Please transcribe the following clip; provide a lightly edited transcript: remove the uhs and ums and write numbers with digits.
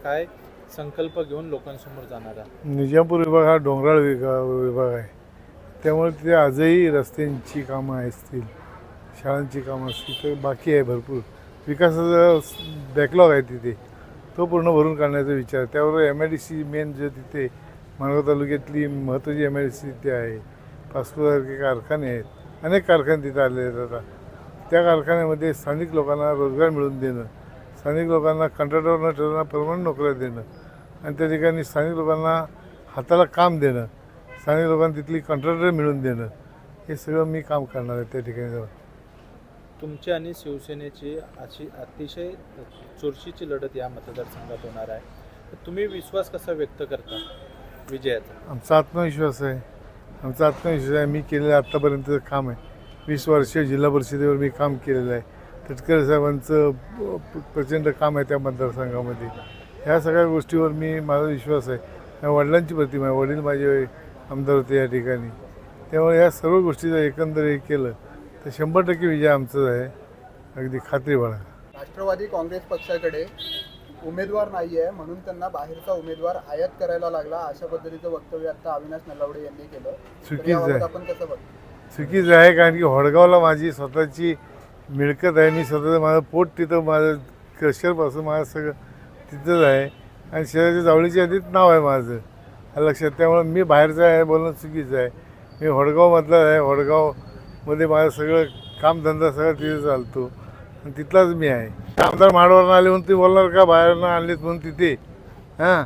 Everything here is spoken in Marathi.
काय संकल्प घेऊन लोकांसमोर जाणार आहे? निजामपूर विभाग हा डोंगराळ विभाग आहे, त्यामुळे तिथे आजही रस्त्यांची कामं असतील, शाळांची कामं असतील, तर बाकी आहे भरपूर. विकासाचा बॅकलॉग आहे तिथे, तो पूर्ण भरून काढण्याचा विचार. त्याबरोबर MIDC मेन जे तिथे माणगाव तालुक्यातली महत्त्वाची MIDC तिथे आहे. पास्कोसारखे कारखाने आहेत, अनेक कारखाने तिथे आलेले आहेत. आता त्या कारखान्यामध्ये स्थानिक लोकांना रोजगार मिळवून देणं, स्थानिक लोकांना कंत्राटावर न ठरवणं परमनंट नोकऱ्या देणं आणि त्या ठिकाणी स्थानिक लोकांना हाताला काम देणं, स्थानिक लोकांना तिथली कंत्राटर मिळवून देणं, हे सगळं मी काम करणार आहे त्या ठिकाणी जाऊन. तुमची आणि शिवसेनेची अशी अतिशय चुरशीची लढत या मतदारसंघात होणार आहे. तर तुम्ही विश्वास कसा व्यक्त करता विजयाचा? आमचा आत्मविश्वास आहे, मी केलेलं आत्तापर्यंतचं काम आहे. 20 वर्ष जिल्हा परिषदेवर मी काम केलेलं आहे. तटकरे साहेबांचं प्रचंड काम आहे त्या मतदारसंघामध्ये. ह्या सगळ्या गोष्टीवर माझा विश्वास आहे. माझ्या वडिलांची प्रतिमा आहे, वडील माझे आमदार होते या ठिकाणी. त्यामुळे ह्या सर्व गोष्टीचं एकंदर हे केलं तर 100% विजय आमचाच आहे, अगदी खात्री बाळगा. राष्ट्रवादी काँग्रेस पक्षाकडे उमेदवार नाही आहे म्हणून त्यांना बाहेरचा उमेदवार आयात करायला लागला, अशा पद्धतीचं वक्तव्य आता अविनाश नलावडे यांनी केलं. चुकीचं आहे, आपण कसं बघतो? चुकीचं आहे, कारण की वडगावला माझी स्वतःची मिळकत आहे. मी स्वतःचं माझं पोट तिथं, माझं क्रशरपासून माझं सगळं तिथंच आहे आणि शहराच्या जवळच्या यादीत नाव आहे माझं, लक्षात. त्यामुळे मी बाहेरचं आहे बोलणं चुकीचं आहे. मी वडगावमधला आहे, वडगावमध्ये माझं सगळं कामधंदा सगळं तिथे चालतो आणि तिथलाच मी आहे. आमदार माडवरून आले म्हणून तुम्ही बोलणार का बाहेरनं आणलेत म्हणून तिथे? हां,